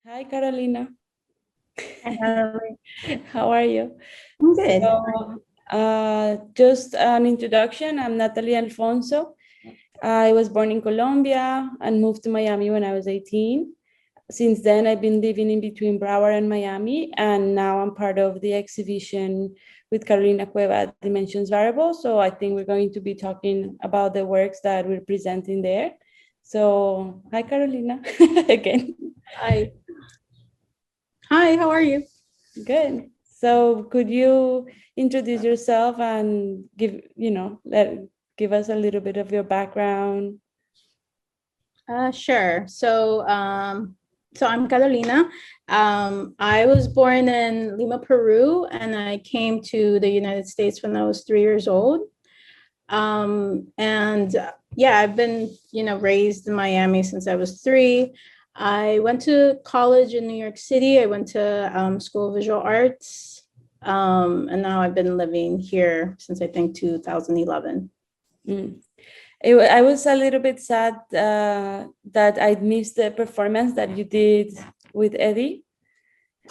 Hi, Carolina. Hi, Nathalie. How are you? I'm good. Just an introduction. I'm Nathalie Alfonso. I was born in Colombia and moved to Miami when I was 18. Since then, I've been living in between Broward and Miami, and now I'm part of the exhibition with Carolina Cueva, Dimensions Variable. So I think we're going to be talking about the works that we're presenting there. So, hi, Carolina, again. Hi. Hi, how are you? Good. So could you introduce yourself and give us a little bit of your background? Sure. So I'm Carolina. I was born in Lima, Peru, and I came to the United States when I was 3 years old. Yeah, I've been, raised in Miami since I was three. I went to college in New York City. I went to School of Visual Arts. And now I've been living here since I think 2011. Mm. I was a little bit sad that I missed the performance that you did with Eddie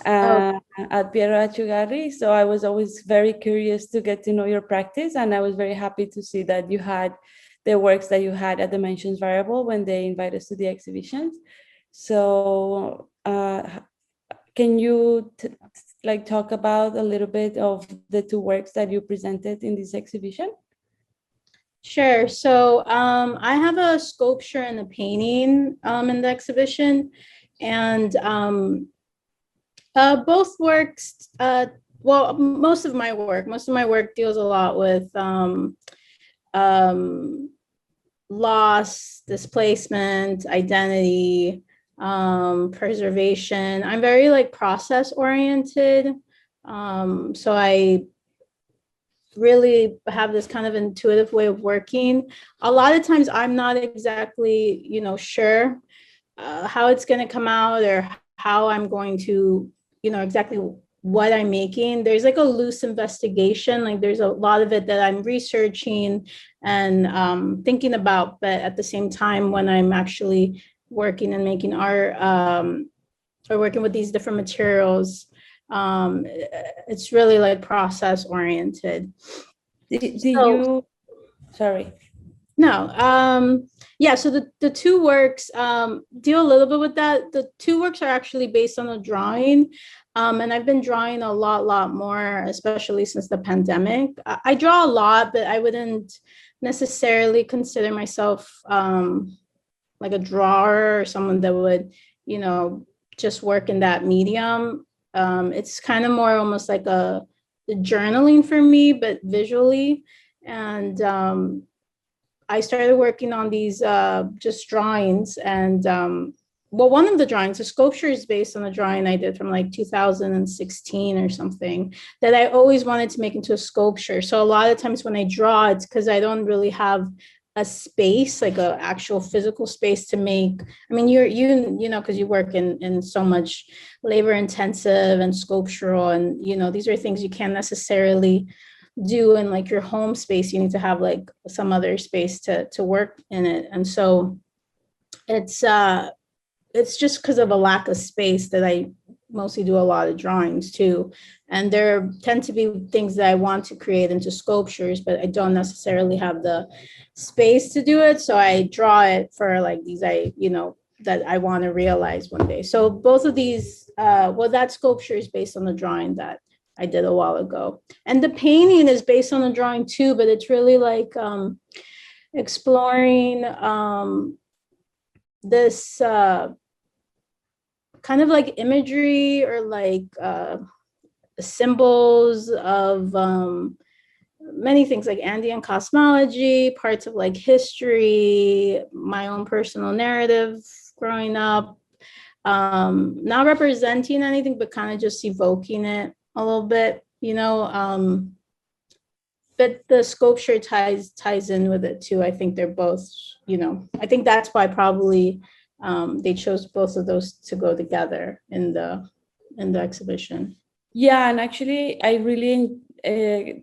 Oh, at Piero Achugarri. So I was always very curious to get to know your practice, and I was very happy to see that you had the works that you had at Dimensions Variable when they invited us to the exhibitions. So can you talk about a little bit of the two works that you presented in this exhibition? sure. I have a sculpture and a painting in the exhibition, and both works. Most of my work deals a lot with um, loss, displacement, identity, preservation. I'm very like process oriented. So I really have this kind of intuitive way of working. A lot of times I'm not exactly, sure how it's going to come out or how I'm going to, exactly what I'm making. There's like a loose investigation. Like there's a lot of it that I'm researching and thinking about, but at the same time, when I'm actually working and making art or working with these different materials, it's really like process oriented. Do So you, sorry. no, yeah, so the two works deal a little bit with that. The two works are actually based on a drawing. And I've been drawing a lot more, especially since the pandemic. I draw a lot, but I wouldn't necessarily consider myself like a drawer or someone that would, you know, just work in that medium. It's kind of more almost like a journaling for me, but visually. And I started working on these just drawings. And one of the drawings, the sculpture is based on a drawing I did from like 2016 or something that I always wanted to make into a sculpture. So a lot of times when I draw, it's because I don't really have a space, like a actual physical space to make. I mean, because you work in so much labor intensive and sculptural, and these are things you can't necessarily do in like your home space. You need to have like some other space to work in it. And so it's just because of a lack of space that I mostly do a lot of drawings too. And there tend to be things that I want to create into sculptures, but I don't necessarily have the space to do it. So I draw it for like these, that I want to realize one day. So both of these, that sculpture is based on the drawing that I did a while ago. And the painting is based on the drawing too, but it's really like exploring this kind of like imagery or like symbols of many things like Andean cosmology, parts of like history, my own personal narrative growing up. Not representing anything, but kind of just evoking it a little bit, but the sculpture ties in with it too. I think they're both, I think that's why probably they chose both of those to go together in the exhibition. Yeah, and actually, I really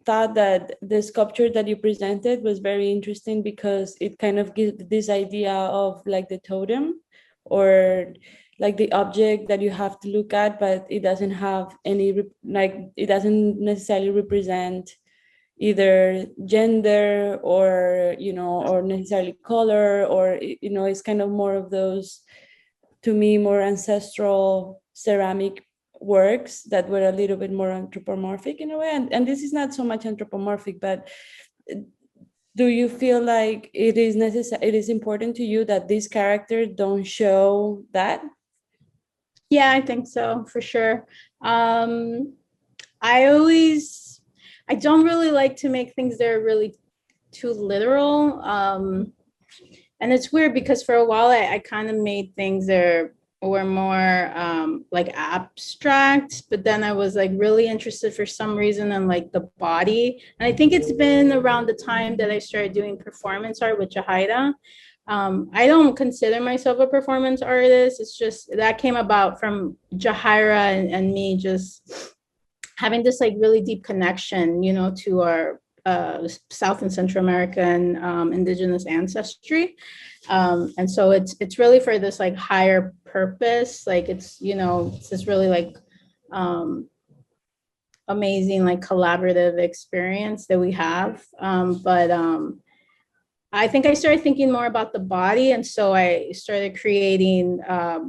thought that the sculpture that you presented was very interesting because it kind of gives this idea of like the totem or like the object that you have to look at, but it doesn't have any like it doesn't necessarily represent either gender or or necessarily color, or it's kind of more of those, to me, more ancestral ceramic works that were a little bit more anthropomorphic in a way. And this is not so much anthropomorphic, but do you feel like it is important to you that these characters don't show that? Yeah, I think so, for sure. I don't really like to make things that are really too literal. And it's weird because for a while I kind of made things that were more like abstract, but then I was like really interested for some reason in like the body. And I think it's been around the time that I started doing performance art with Jahaira. I don't consider myself a performance artist. It's just that came about from Jahaira and me just having this like really deep connection, to our South and Central American indigenous ancestry. And so it's really for this like higher purpose. Like it's this really like amazing like collaborative experience that we have. But I think I started thinking more about the body. And so I started creating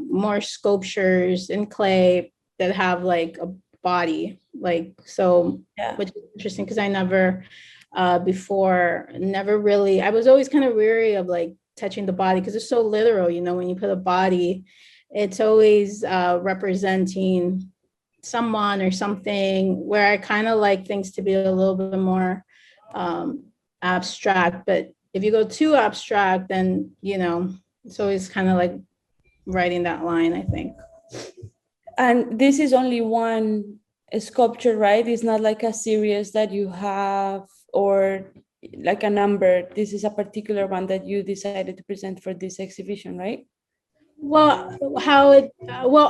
more sculptures in clay that have like a body, like, so, Yeah. which is interesting because I never never really, I was always kind of weary of like touching the body because it's so literal, when you put a body, it's always representing someone or something, where I kind of like things to be a little bit more abstract. But if you go too abstract, then, it's always kind of like writing that line, I think. And this is only one sculpture, right? It's not like a series that you have, or like a number. This is a particular one that you decided to present for this exhibition, right? Well,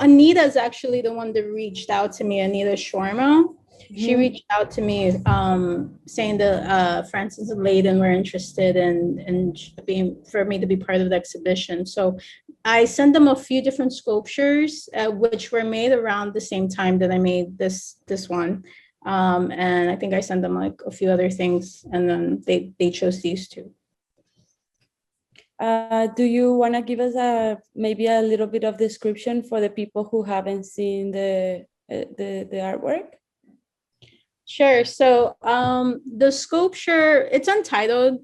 Anita is actually the one that reached out to me, Anita Sharma. She reached out to me saying that Francis and Layden were interested in being, for me to be part of the exhibition. So I sent them a few different sculptures, which were made around the same time that I made this one. And I think I sent them like a few other things, and then they chose these two. Do you want to give us maybe a little bit of description for the people who haven't seen the artwork? Sure. So the sculpture, it's untitled,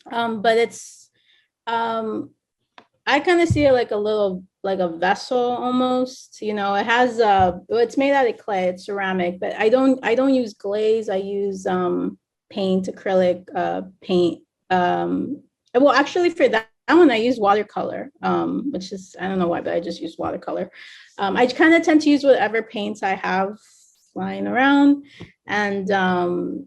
but it's I kind of see it like a little, like a vessel almost. It has it's made out of clay, it's ceramic, but I don't use glaze. I use paint, acrylic paint. Well, actually, for that one, I use watercolor, which is, I don't know why, but I just use watercolor. I kind of tend to use whatever paints I have flying around, and then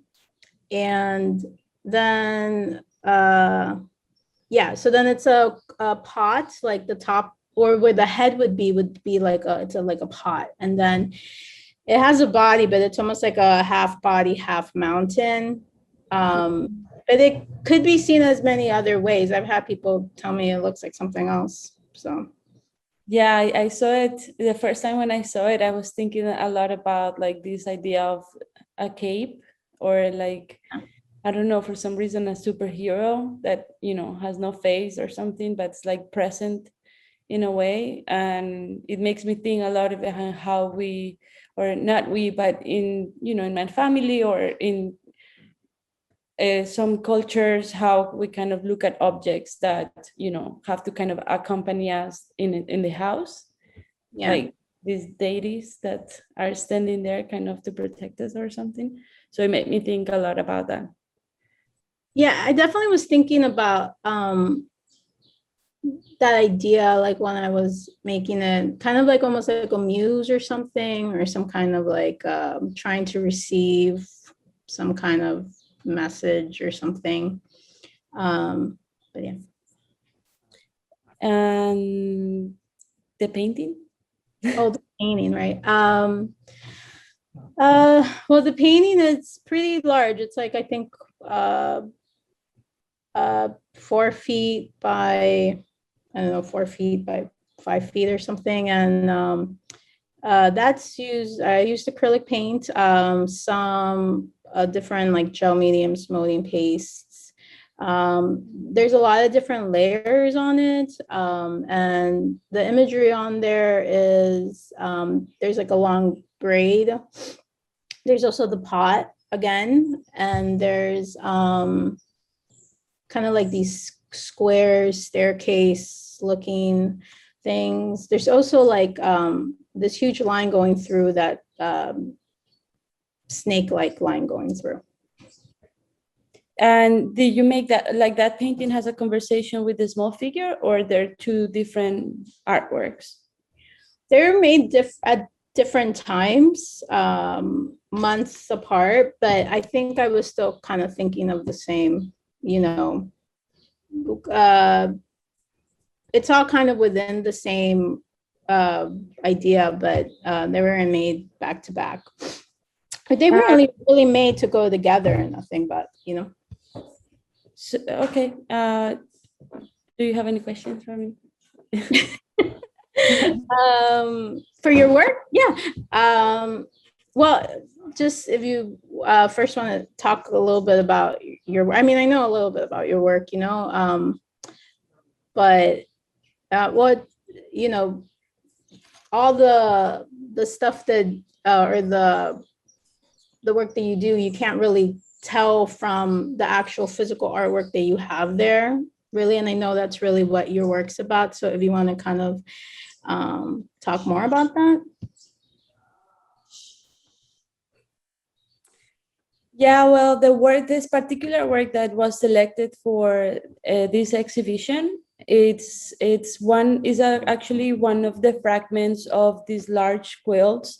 so then it's a pot, like the top, or where the head would be like it's like a pot, and then it has a body, but it's almost like a half body, half mountain. But it could be seen as many other ways. I've had people tell me it looks like something else. So yeah, I saw it the first time. When I saw it, I was thinking a lot about like this idea of a cape, or like, I don't know, for some reason, a superhero that, has no face or something, but it's like present in a way. And it makes me think a lot of how we, or not we, but in, in my family, or in some cultures, how we kind of look at objects that, have to kind of accompany us in the house. Yeah. Like these deities that are standing there kind of to protect us or something. So it made me think a lot about that. Yeah, I definitely was thinking about that idea, like when I was making it, kind of like almost like a muse or something, or some kind of like trying to receive some kind of message or something. But yeah. And the painting? Oh, the painting, right? Well, the painting is pretty large. It's like, I think 4 feet by, I don't know, 4 feet by 5 feet or something. And I used acrylic paint, some different like gel mediums, molding pastes. There's a lot of different layers on it. And the imagery on there is, there's like a long braid. There's also the pot again, and there's kind of like these square staircase looking things. There's also like this huge line going through that snake-like line going through. And did you make that, like that painting has a conversation with the small figure, or they're two different artworks? They're made at different times, months apart, but I think I was still kind of thinking of the same, you know, it's all kind of within the same idea, but they weren't made back to back. They weren't really made to go together or nothing, but you know. So, okay. Do you have any questions for me? For your work? Yeah. Well, just if you first want to talk a little bit about your, I mean, I know a little bit about your work, you know, but what, you know, all the stuff that, or the work that you do, you can't really tell from the actual physical artwork that you have there, really. And I know that's really what your work's about. So if you want to kind of talk more about that. Yeah, well, this particular work that was selected for this exhibition, it's actually one of the fragments of these large quilts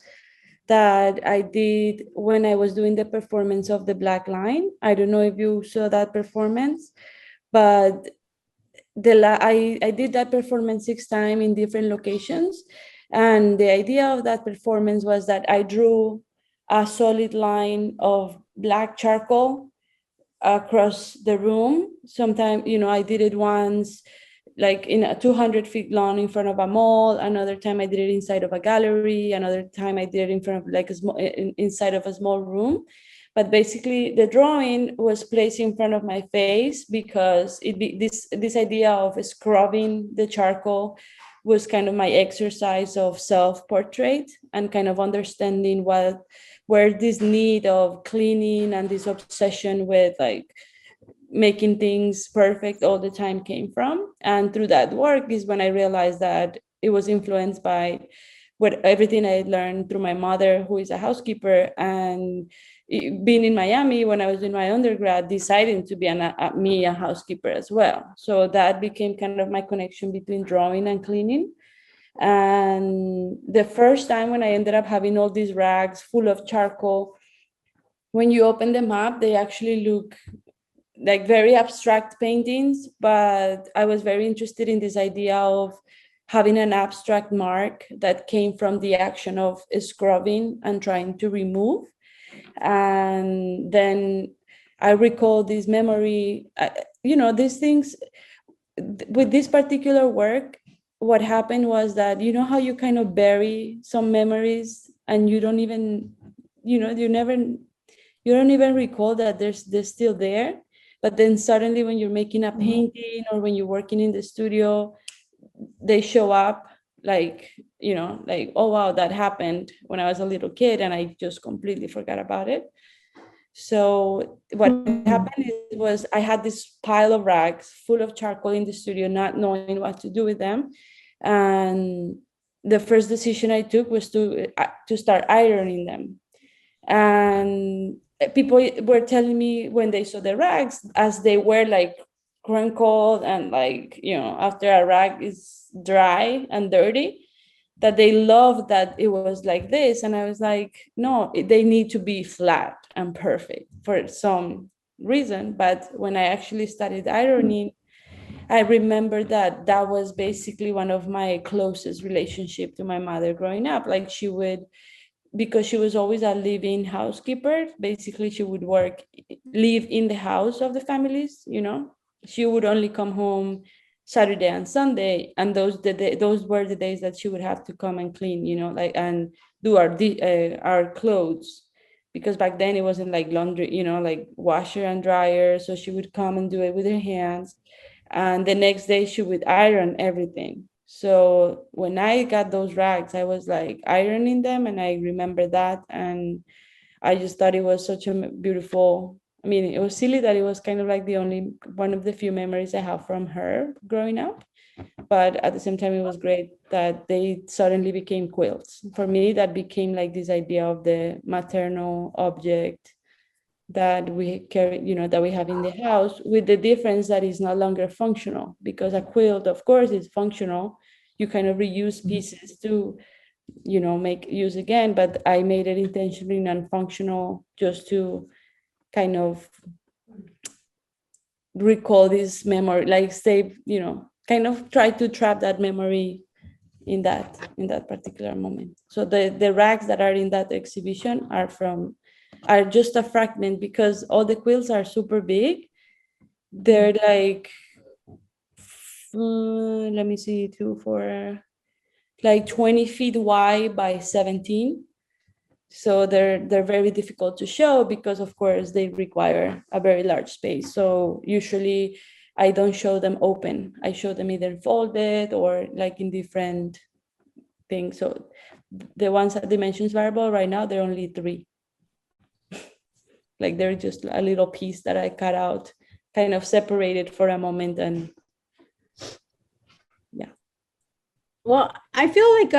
that I did when I was doing the performance of the Black Line. I don't know if you saw that performance, but I did that performance 6 times in different locations. And the idea of that performance was that I drew a solid line of black charcoal across the room. Sometimes, you know, I did it once like in a 200 feet long in front of a mall. Another time I did it inside of a gallery. Another time I did it in front of like inside of a small room. But basically the drawing was placed in front of my face because this idea of scrubbing the charcoal was kind of my exercise of self-portrait and kind of understanding where this need of cleaning and this obsession with like making things perfect all the time came from. And through that work is when I realized that it was influenced by everything I had learned through my mother, who is a housekeeper, and being in Miami when I was in my undergrad, deciding to be a housekeeper as well. So that became kind of my connection between drawing and cleaning. And the first time when I ended up having all these rags full of charcoal, when you open them up, they actually look like very abstract paintings, but I was very interested in this idea of having an abstract mark that came from the action of scrubbing and trying to remove. And then I recall this memory, you know, these things with this particular work. What happened was that, you know how you kind of bury some memories and you don't even, you know, you don't even recall that they're still there. But then suddenly when you're making a painting or when you're working in the studio, they show up like, you know, like, oh, wow, that happened when I was a little kid and I just completely forgot about it. So what happened was I had this pile of rags full of charcoal in the studio, not knowing what to do with them. And the first decision I took was to start ironing them. And people were telling me when they saw the rags, as they were like crinkled and like, you know, after a rag is dry and dirty, that they loved that it was like this. And I was like, no, they need to be flat and perfect for some reason. But when I actually started ironing, I remember that was basically one of my closest relationship to my mother growing up. Like she would, because she was always a living housekeeper, basically she would live in the house of the families, you know. She would only come home Saturday and Sunday, and those were the days that she would have to come and clean, like, and do our clothes, because back then it wasn't like laundry, like washer and dryer. So she would come and do it with her hands, and the next day she would iron everything. So when I got those rags, I was like ironing them, and I remember that, and I just thought it was such a beautiful. I mean, it was silly that it was kind of like the only one of the few memories I have from her growing up. But at the same time, it was great that they suddenly became quilts. For me, that became like this idea of the maternal object that we carry, that we have in the house, with the difference that is no longer functional, because a quilt, of course, is functional. You kind of reuse pieces to make use again, but I made it intentionally non-functional, just to kind of recall this memory, like stay, kind of try to trap that memory in that particular moment. So the rags that are in that exhibition are just a fragment, because all the quilts are super big. They're like let me see, 2 4, like 20 feet wide by 17. So they're very difficult to show, because of course they require a very large space. So usually I don't show them open. I show them either folded or like in different things. So the ones at dimensions variable right now, they're only 3. Like they're just a little piece that I cut out, kind of separated for a moment, and yeah. Well, I feel like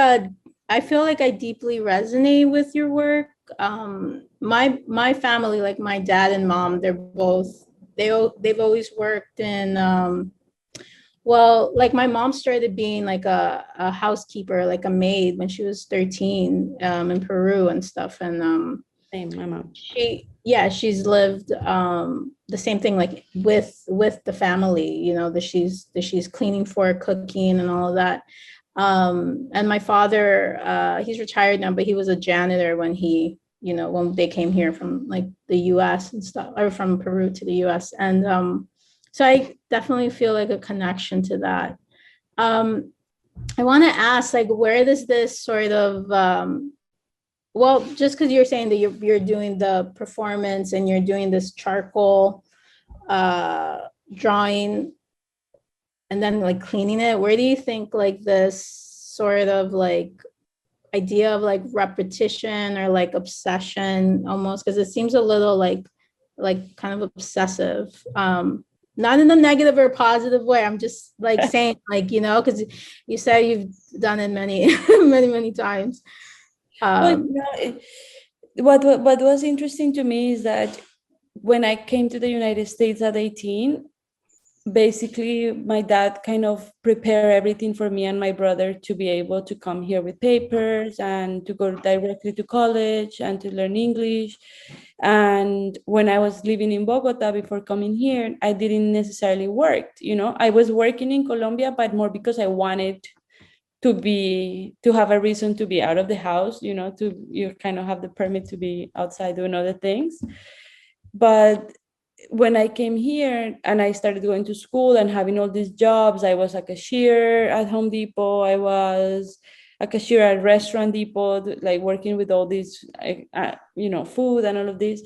I deeply resonate with your work. My family, like my dad and mom, they've always worked in well, like my mom started being like a housekeeper, like a maid when she was 13 in Peru and stuff. And Same, my mom. she's lived the same thing, like with the family, that she's cleaning for, cooking and all of that. And my father, he's retired now, but he was a janitor when when they came here from like the US and stuff, or from Peru to the US. And so I definitely feel like a connection to that. I want to ask, like, where does this sort of well, just because you're saying that you're doing the performance and you're doing this charcoal drawing and then like cleaning it, where do you think like this sort of like idea of like repetition or like obsession almost, because it seems a little like kind of obsessive, not in a negative or positive way. I'm just like saying, like, because you say you've done it many many times. What was interesting to me is that when I came to the United States at 18, basically my dad kind of prepared everything for me and my brother to be able to come here with papers and to go directly to college and to learn English. And when I was living in Bogota before coming here, I didn't necessarily work. I was working in Colombia, but more because I wanted to have a reason to be out of the house, you kind of have the permit to be outside doing other things. But when I came here and I started going to school and having all these jobs, I was a cashier at Home Depot. I was a cashier at Restaurant Depot, like working with all these, food and all of this.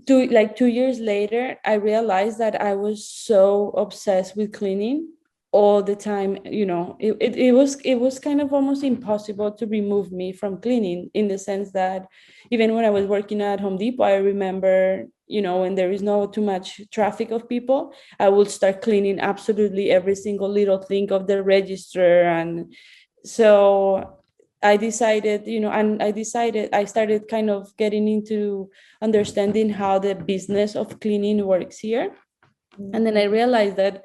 2 years later, I realized that I was so obsessed with cleaning all the time. It was kind of almost impossible to remove me from cleaning, in the sense that even when I was working at Home Depot, I remember, when there is no too much traffic of people, I would start cleaning absolutely every single little thing of the register. And so I decided, I started kind of getting into understanding how the business of cleaning works here. And then I realized that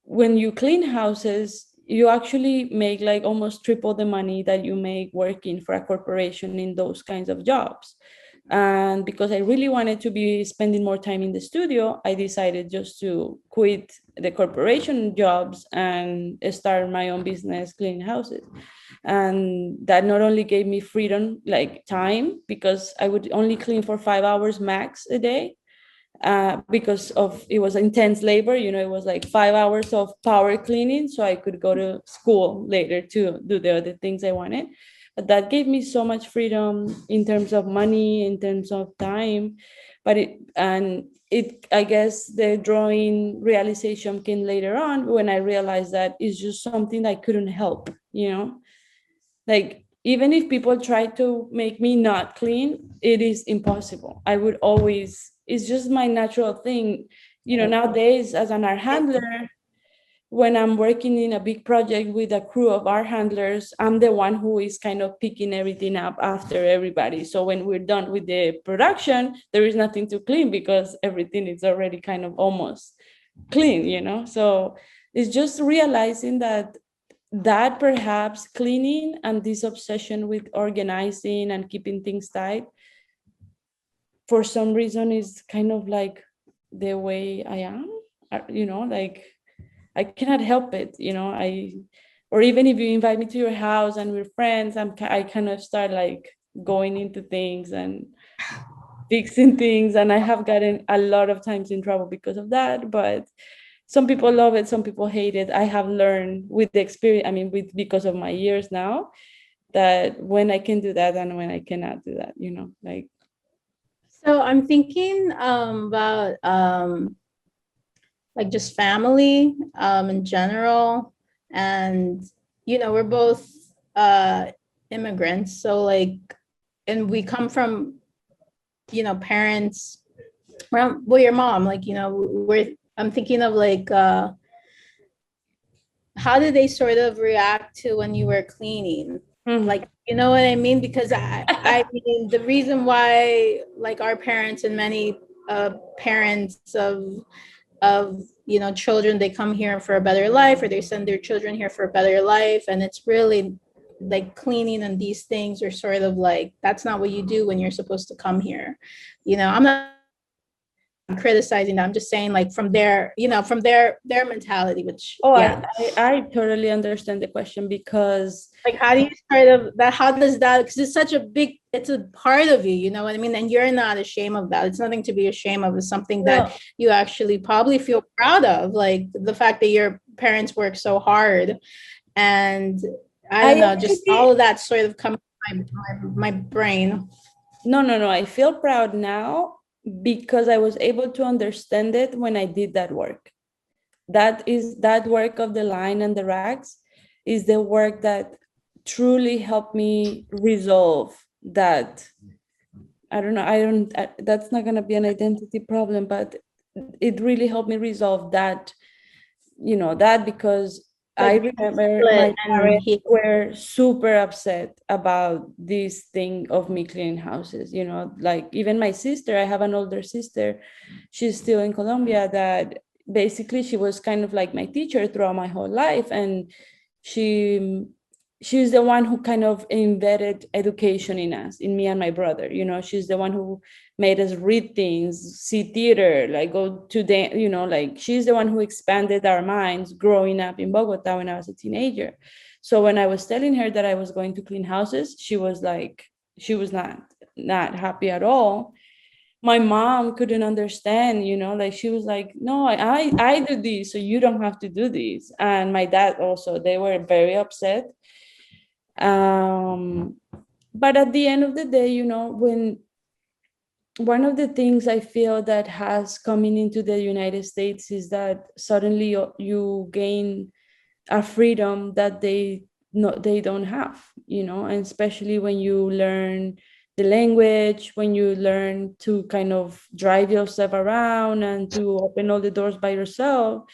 when you clean houses, you actually make like almost triple the money that you make working for a corporation in those kinds of jobs. And because I really wanted to be spending more time in the studio, I decided just to quit the corporation jobs and start my own business cleaning houses. And that not only gave me freedom, like time, because I would only clean for 5 hours max a day, because of it was intense labor. It was like 5 hours of power cleaning, so I could go to school later to do the other things I wanted. But that gave me so much freedom in terms of money, in terms of time. But I guess the drawing realization came later on when I realized that it's just something I couldn't help. Like, even if people try to make me not clean, it is impossible. I would always, it's just my natural thing. Nowadays, as an art handler, when I'm working in a big project with a crew of art handlers, I'm the one who is kind of picking everything up after everybody. So when we're done with the production, there is nothing to clean because everything is already kind of almost clean. So it's just realizing that perhaps cleaning and this obsession with organizing and keeping things tight, for some reason, is kind of like the way I am. Like, I cannot help it. Or even if you invite me to your house and we're friends, I kind of start like going into things and fixing things, and I have gotten a lot of times in trouble because of that. But some people love it, some people hate it. I have learned with the experience, because of my years now, that when I can do that and when I cannot do that, like. So I'm thinking about like just family in general. And, we're both immigrants. So like, and we come from, parents, well, your mom, like, I'm thinking of like, how did they sort of react to when you were cleaning? Like, you know what I mean? Because I mean, the reason why like our parents and many parents of children, they come here for a better life, or they send their children here for a better life, and it's really like cleaning and these things are sort of like, that's not what you do when you're supposed to come here. I'm not criticizing them, I'm just saying, like, from their mentality, which I totally understand the question, because like, how do you sort of that, how does that, because it's such a big, it's a part of you, you know what I mean, and you're not ashamed of that. It's nothing to be ashamed of. It's something that you actually probably feel proud of, like the fact that your parents work so hard. And I don't know, just all of that sort of comes to my brain. No, I feel proud now because I was able to understand it when I did that work. That work of the line and the rags is the work that truly helped me resolve that. I don't know, that's not going to be an identity problem, but it really helped me resolve that, because I remember my parents were super upset about this thing of me cleaning houses, like even my sister, I have an older sister, she's still in Colombia, that basically she was kind of like my teacher throughout my whole life. And she's the one who kind of embedded education in us, in me and my brother. She's the one who made us read things, see theater, like go to like she's the one who expanded our minds growing up in Bogota when I was a teenager. So when I was telling her that I was going to clean houses, she was not happy at all. My mom couldn't understand, like she was like, no, I do this, so you don't have to do this. And my dad also, they were very upset. But at the end of the day, when one of the things I feel that has coming into the United States is that suddenly you gain a freedom that they don't have, and especially when you learn the language, when you learn to kind of drive yourself around and to open all the doors by yourself,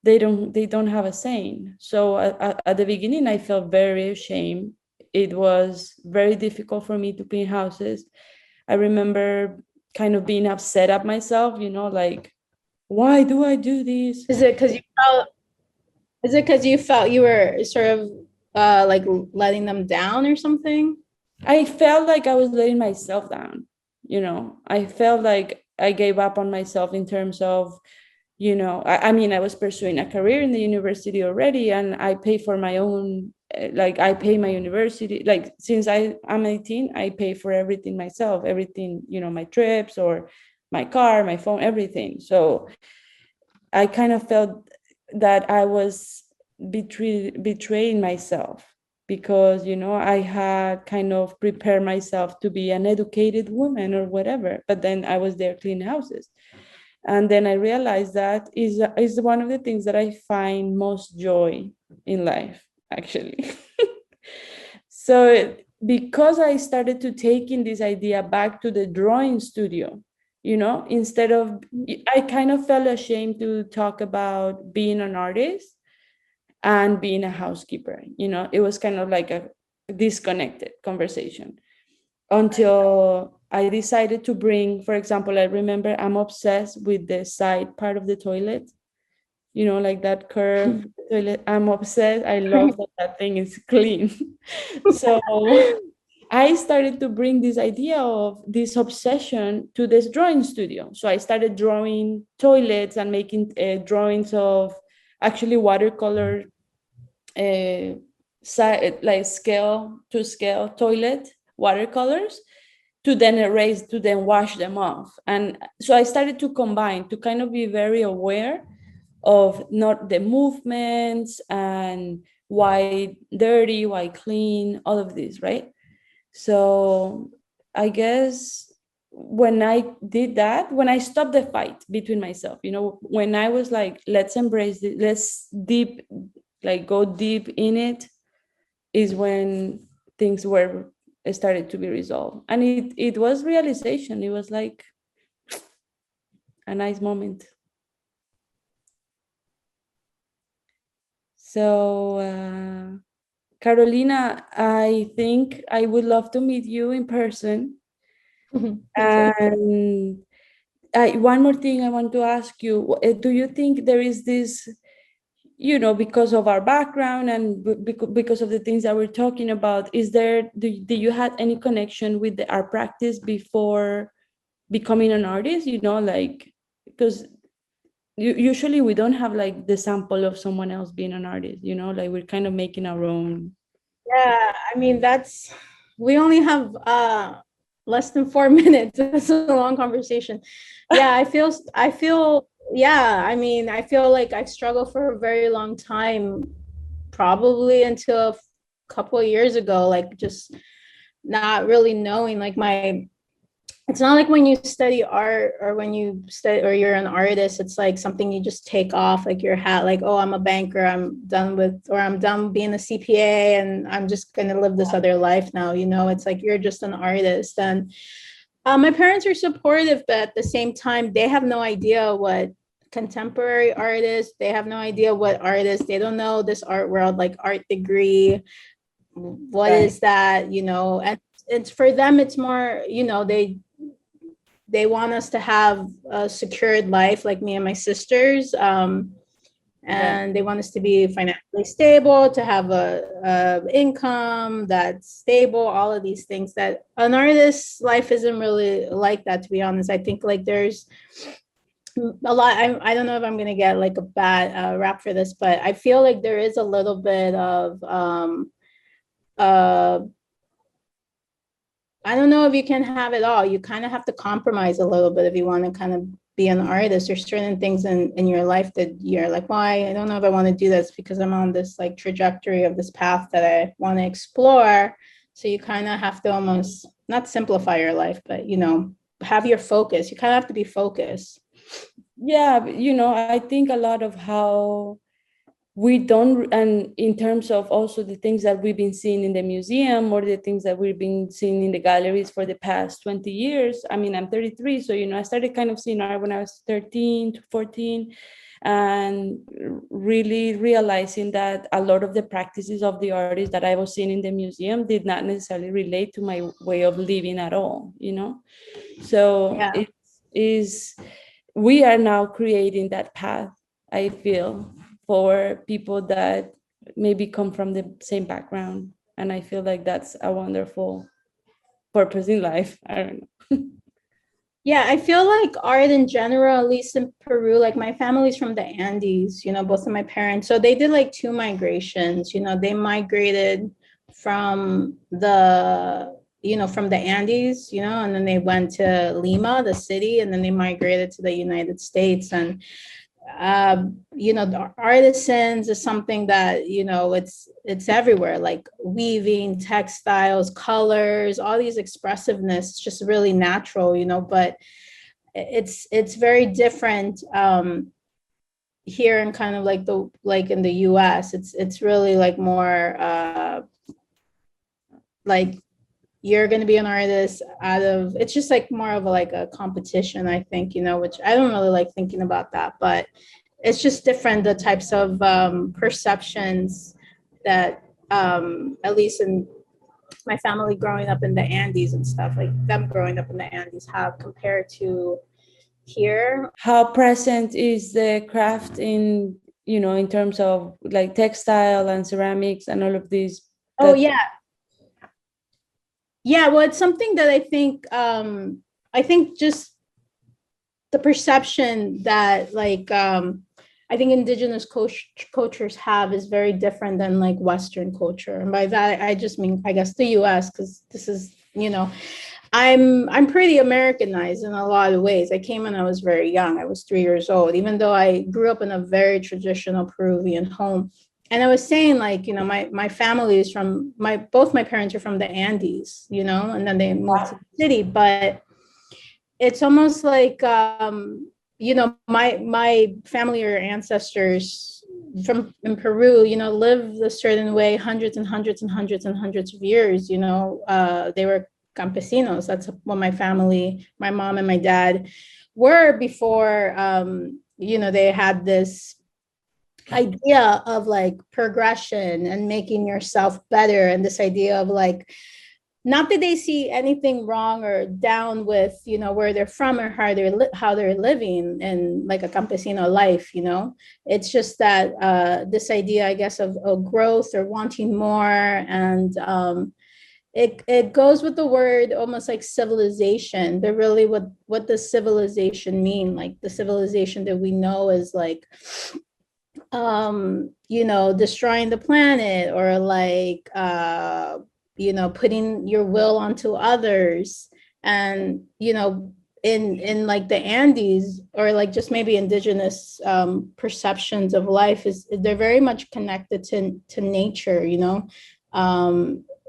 they don't have a saying. So at the beginning, I felt very ashamed. It was very difficult for me to clean houses. I remember kind of being upset at myself, like, why do I do this? Is it because you felt you were sort of like letting them down or something? I felt like I was letting myself down. I felt like I gave up on myself in terms of, I mean, I was pursuing a career in the university already, and I pay for my own, like I pay my university, like since I'm 18, I pay for everything myself, everything, my trips or my car, my phone, everything. So I kind of felt that I was betraying myself, because, you know, I had kind of prepared myself to be an educated woman or whatever, but then I was there cleaning houses. And then I realized that is one of the things that I find most joy in life, actually. So because I started to take in this idea back to the drawing studio, you know, instead of, I kind of felt ashamed to talk about being an artist and being a housekeeper. You know, it was kind of like a disconnected conversation until I decided to bring, for example, I remember I'm obsessed with the side part of the toilet, you know, like that curve toilet. I'm obsessed. I love that that thing is clean. So I started to bring this idea of this obsession to this drawing studio. So I started drawing toilets and making drawings of actually watercolor, like scale to scale toilet watercolors, to then erase, to then wash them off. And so I started to combine, to kind of be very aware of not the movements and why dirty, why clean, all of this, right? So I guess when I did that, when I stopped the fight between myself, you know, when I was like, let's embrace it, let's deep, like go deep in it, is when things were started to be resolved. And it was realization. It was like a nice moment. So Carolina, I think I would love to meet you in person. And one more thing I want to ask you, do you think there is this, you know, because of our background and because of the things that we're talking about, is there, do you have any connection with our practice before becoming an artist, you know, like, because usually we don't have like the sample of someone else being an artist, you know, like we're kind of making our own. Yeah, I mean, we only have less than 4 minutes. It's a long conversation. Yeah, yeah, I mean, I feel like I've struggled for a very long time, probably until a couple of years ago, like just not really knowing like it's not like when you study art or when you study or you're an artist, it's like something you just take off like your hat, like, oh, I'm a banker, I'm done being a CPA and I'm just going to live this other life now. You know, it's like you're just an artist. And my parents are supportive, but at the same time, they have no idea what contemporary artists, they have no idea what artists, they don't know this art world, like art degree. What is that, you know? And it's for them, it's more, you know, they want us to have a secured life like me and my sisters. And they want us to be financially stable, to have a income that's stable, all of these things that an artist's life isn't really like that, to be honest. I think like there's a lot, I don't know if I'm going to get like a bad rap for this, but I feel like there is a little bit of I don't know if you can have it all. You kind of have to compromise a little bit if you want to kind of be an artist. There's certain things in your life that you're like, well, I don't know if I want to do this because I'm on this like trajectory of this path that I want to explore. So you kind of have to almost not simplify your life, but, you know, have your focus. You kind of have to be focused. Yeah, you know, I think a lot of how we don't, and in terms of also the things that we've been seeing in the museum or the things that we've been seeing in the galleries for the past 20 years. I mean, I'm 33, so, you know, I started kind of seeing art when I was 13 to 14, and really realizing that a lot of the practices of the artists that I was seeing in the museum did not necessarily relate to my way of living at all, you know? So Yeah. it is, we are now creating that path, I feel, for people that maybe come from the same background. And I feel like that's a wonderful purpose in life. I don't know. Yeah, I feel like art in general, at least in Peru, like my family's from the Andes, you know, both of my parents. So they did like two migrations, you know, they migrated from the, from the Andes, and then they went to Lima, the city, and then they migrated to the United States. And the artisans is something that it's everywhere, like weaving, textiles, colors, all these expressiveness. It's just really natural, but it's very different here in kind of like in the US. It's really like more like you're going to be an artist it's just like more of a competition, I think, which I don't really like thinking about that, but it's just different, the types of perceptions that at least in my family growing up in the Andes and stuff, like them growing up in the Andes have compared to here. How present is the craft in terms of like textile and ceramics and all of these? Oh, yeah. Yeah, well, it's something that I think just the perception that I think indigenous cultures have is very different than like Western culture. And by that, I just mean, I guess, the US, because this is, I'm pretty Americanized in a lot of ways. I came when I was very young. I was 3 years old, even though I grew up in a very traditional Peruvian home. And I was saying, like, my family is both my parents are from the Andes, and then they moved to the city. But it's almost like, my family or ancestors in Peru, lived a certain way, hundreds and hundreds and hundreds and hundreds of years. They were campesinos. That's what my family, my mom and my dad were before, they had this idea of like progression and making yourself better, and this idea of like, not that they see anything wrong or down with where they're from or how they're living in like a campesino life. It's just that this idea, I guess, of growth or wanting more, and it goes with the word almost like civilization. But really, what does civilization mean? Like the civilization that we know is like destroying the planet, or like putting your will onto others. And in like the Andes, or like just maybe indigenous perceptions of life, is they're very much connected to nature.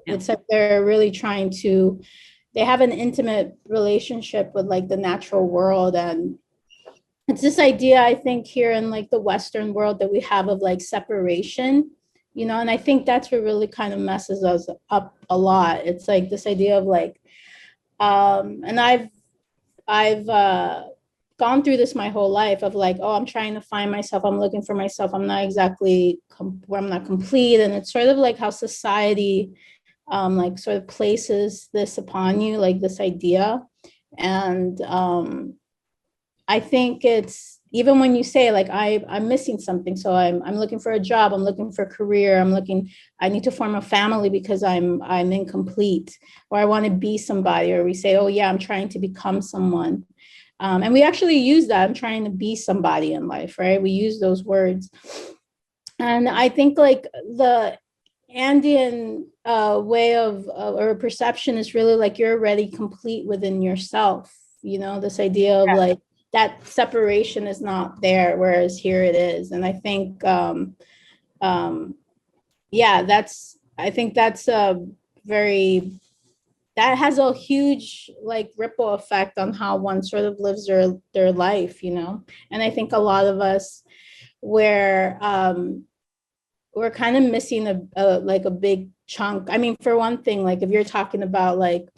It's like they're really they have an intimate relationship with like the natural world. And it's this idea, I think, here in like the Western world that we have of like separation, and I think that's what really kind of messes us up a lot. It's like this idea of like, and I've gone through this my whole life of like, oh, I'm trying to find myself. I'm looking for myself. I'm not exactly where I'm not complete. And it's sort of like how society like sort of places this upon you, like this idea. And I think it's, even when you say like, I'm missing something, so I'm looking for a job, I'm looking for a career, I need to form a family because I'm incomplete, or I want to be somebody, or we say, oh yeah, I'm trying to become someone. And we actually use that, I'm trying to be somebody in life, right? We use those words. And I think like the Andean way of or perception is really like you're already complete within yourself, this idea of like, that separation is not there, whereas here it is. And I think, I think that's that has a huge like ripple effect on how one sort of lives their life, And I think a lot of us we're kind of missing a big chunk. I mean, for one thing, like if you're talking about like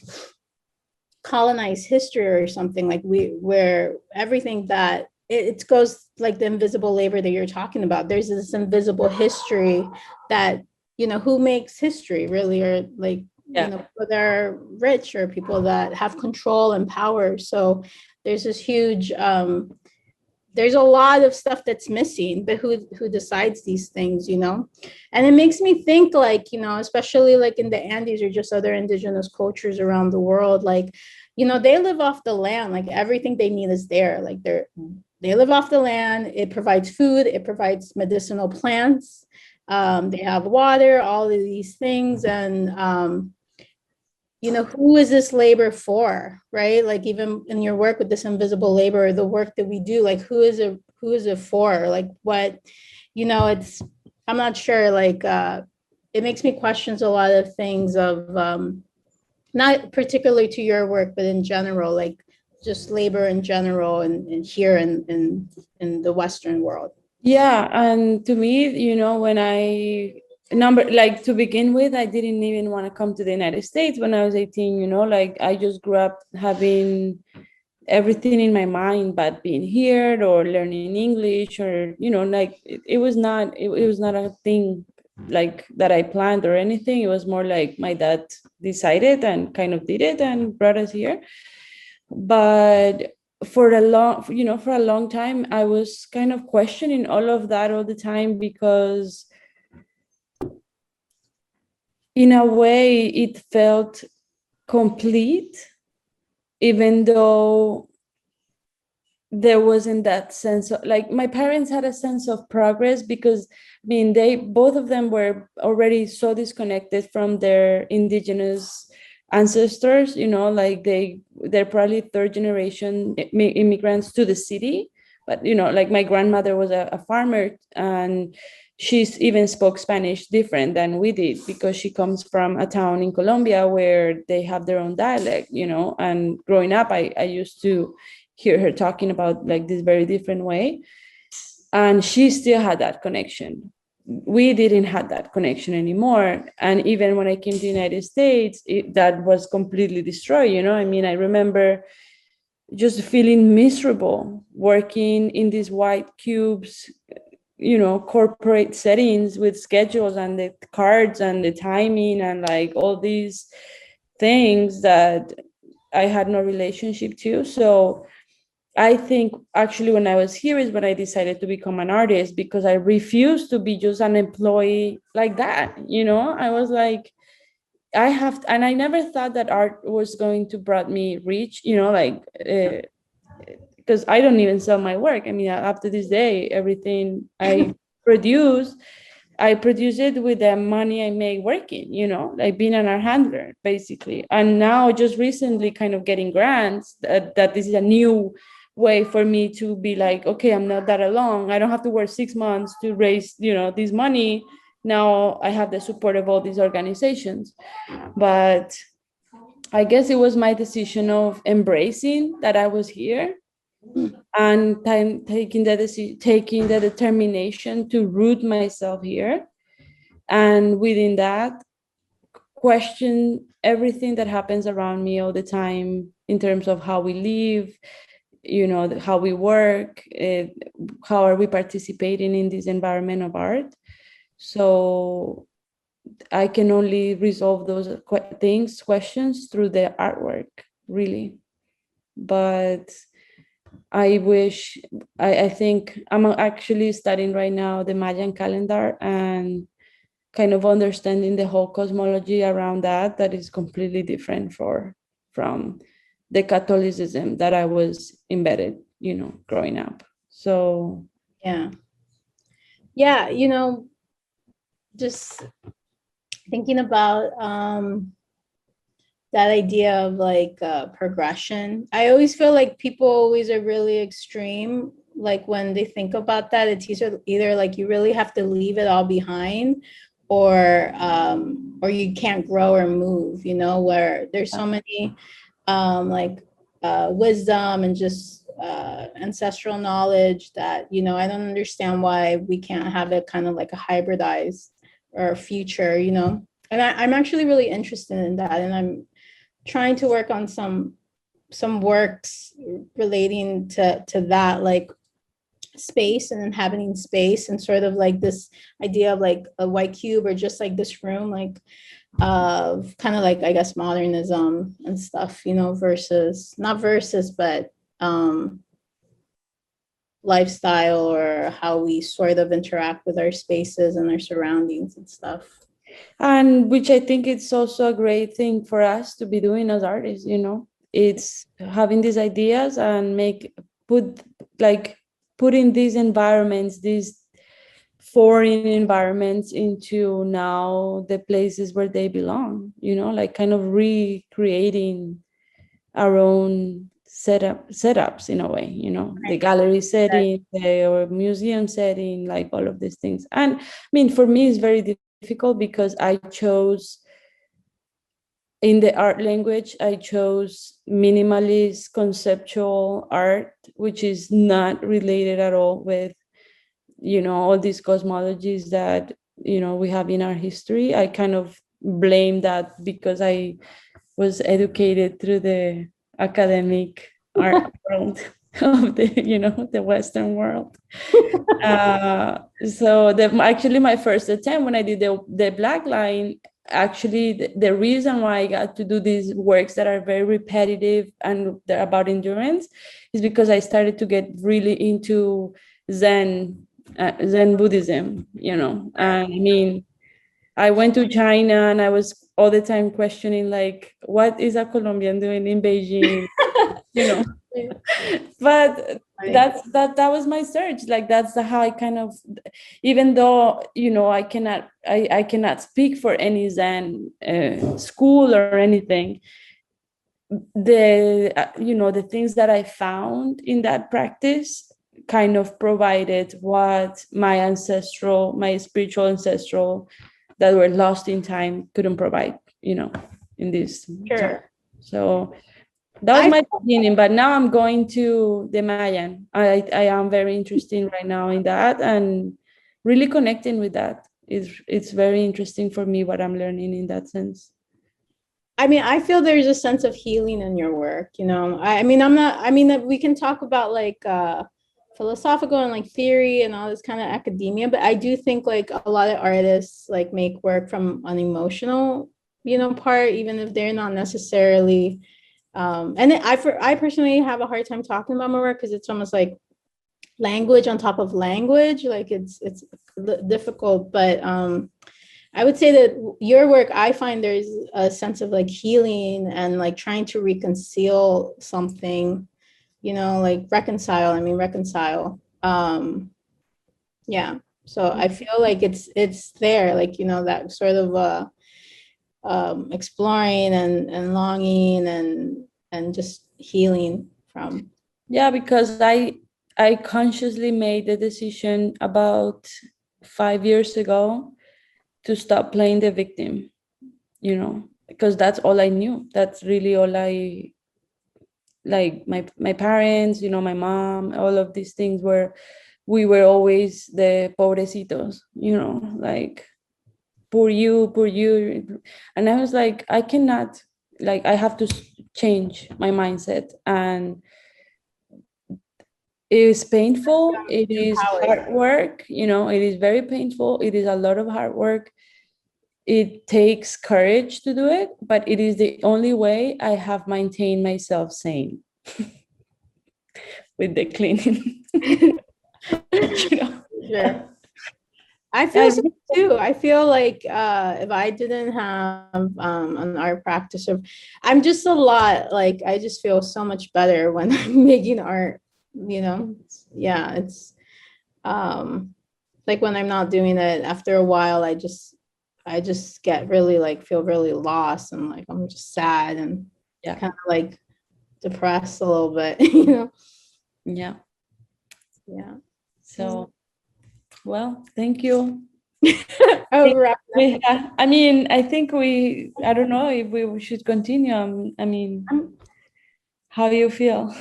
colonized history or something, like where everything that it goes like the invisible labor that you're talking about, there's this invisible history that who makes history really, or like people that are rich or people that have control and power. So there's this huge there's a lot of stuff that's missing, but who decides these things, And it makes me think like, especially like in the Andes or just other indigenous cultures around the world, like, they live off the land, like everything they need is there. Like they live off the land. It provides food. It provides medicinal plants. They have water, all of these things. And you know, who is this labor for, right? Like even in your work with this invisible labor, the work that we do, like who is it for? Like what, you know, I'm not sure, like it makes me question a lot of things of not particularly to your work, but in general, like just labor in general and here in the Western world. Yeah, and to me, when like to begin with, I didn't even want to come to the United States when I was 18, like I just grew up having everything in my mind but being here or learning English, or like it was not it was not a thing like that I planned or anything. It was more like my dad decided and kind of did it and brought us here. But for a long time I was kind of questioning all of that all the time, because in a way it felt complete, even though there wasn't that sense of, like, my parents had a sense of progress, because they both of them were already so disconnected from their indigenous ancestors, like they're probably third generation immigrants to the city. But like my grandmother was a farmer, and she's even spoke Spanish different than we did, because she comes from a town in Colombia where they have their own dialect, and growing up I used to hear her talking about like this very different way, and she still had that connection. We didn't have that connection anymore, and even when I came to the United States, that was completely destroyed. I remember just feeling miserable working in these white cubes, corporate settings with schedules and the cards and the timing and like all these things that I had no relationship to. So I think actually when I was here is when I decided to become an artist, because I refused to be just an employee like that. I was like, and I never thought that art was going to bring me rich, because I don't even sell my work. Up to this day, everything produce, I produce it with the money I make working, like being an art handler, basically. And now just recently kind of getting grants, that this is a new way for me to be like, okay, I'm not that alone. I don't have to work 6 months to raise, this money. Now I have the support of all these organizations. But I guess it was my decision of embracing that I was here, and taking the determination to root myself here, and within that question everything that happens around me all the time, in terms of how we live, how we work, how are we participating in this environment of art. So I can only resolve those questions through the artwork, really. But I think I'm actually studying right now the Mayan calendar, and kind of understanding the whole cosmology around that is completely different from the Catholicism that I was embedded, growing up. So Yeah, just thinking about that idea of like progression. I always feel like people always are really extreme. Like when they think about that, it's either like you really have to leave it all behind, or you can't grow or move. Where there's so many wisdom and just ancestral knowledge that I don't understand why we can't have it kind of like a hybridized or future. And I'm actually really interested in that, and I'm trying to work on some works relating to that, like space and inhabiting space, and sort of like this idea of like a white cube, or just like this room, like of kind of like, I guess, modernism and stuff, versus not versus, but lifestyle, or how we sort of interact with our spaces and our surroundings and stuff. And which I think it's also a great thing for us to be doing as artists, it's having these ideas and put in these environments, these foreign environments into now the places where they belong, you know, like kind of recreating our own setups in a way, you know, the gallery setting, or museum setting, like all of these things. And I mean, for me, it's very difficult because I chose, in the art language, I chose minimalist conceptual art, which is not related at all with, you know, all these cosmologies that, you know, we have in our history. I kind of blame that because I was educated through the academic art world of the, you know, the Western world. So actually my first attempt when I did the black line, actually the reason why I got to do these works that are very repetitive and they're about endurance is because I started to get really into Zen Buddhism, you know. And I mean, I went to China and I was all the time questioning, like, what is a Colombian doing in Beijing? You know. But that was my search. Like, that's how I kind of, even though, you know, I cannot speak for any Zen school or anything, the you know, the things that I found in that practice kind of provided what my spiritual ancestral that were lost in time couldn't provide, you know, in this time. So that was my beginning, but now I'm going to the Mayan. I am very interested right now in that and really connecting with that. It's very interesting for me what I'm learning in that sense. I mean, I feel there's a sense of healing in your work, you know. I mean, we can talk about like philosophical and like theory and all this kind of academia, but I do think like a lot of artists like make work from an emotional, you know, part, even if they're not necessarily and I personally have a hard time talking about my work because it's almost like language on top of language, like it's difficult, but I would say that your work, I find there's a sense of like healing and like trying to reconcile something, you know, like reconcile. Yeah. So I feel like it's there, like, you know, that sort of exploring and longing and just healing from. Yeah, because I consciously made the decision about 5 years ago to stop playing the victim, you know, because that's all I knew. That's really all I, like, my parents, you know, my mom, all of these things we were always the pobrecitos, you know, like poor you. And I was like, I cannot, like, I have to change my mindset. And it is painful, it is hard work, you know, it is very painful, it is a lot of hard work. It takes courage to do it, but it is the only way I have maintained myself sane with the cleaning. You know? Sure. I feel so too. I feel like if I didn't have an art practice, or I'm just a lot, like I just feel so much better when I'm making art, you know. Yeah, it's like when I'm not doing it, after a while I just get really like feel really lost and like I'm just sad and kind of like depressed a little bit, you know. Yeah. So well, thank you. I mean, I think I don't know if we should continue. I mean, how do you feel?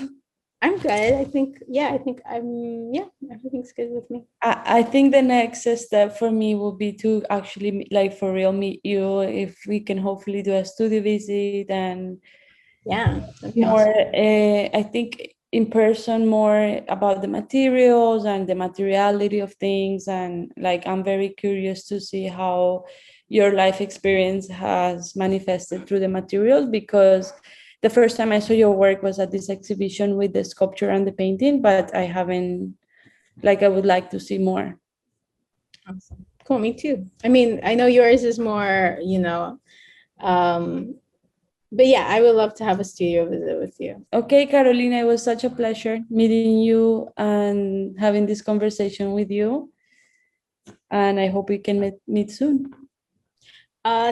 I'm good. I think everything's good with me. I think the next step for me will be to actually, like, for real, meet you, if we can hopefully do a studio visit and more, awesome. I think in person, more about the materials and the materiality of things. And like, I'm very curious to see how your life experience has manifested through the materials, because the first time I saw your work was at this exhibition with the sculpture and the painting, but I haven't, like, I would like to see more. Awesome. Cool, me too. I mean, I know yours is more, you know, but yeah, I would love to have a studio visit with you. Okay, Carolina, it was such a pleasure meeting you and having this conversation with you. and I hope we can meet soon.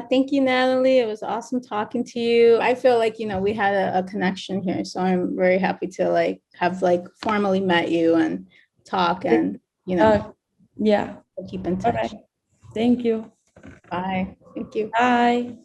Thank you, Natalie. It was awesome talking to you. I feel like, we had a connection here. So I'm very happy to have formally met you and talk and, Yeah. keep in All touch. right. Thank you. Bye. Thank you. Bye.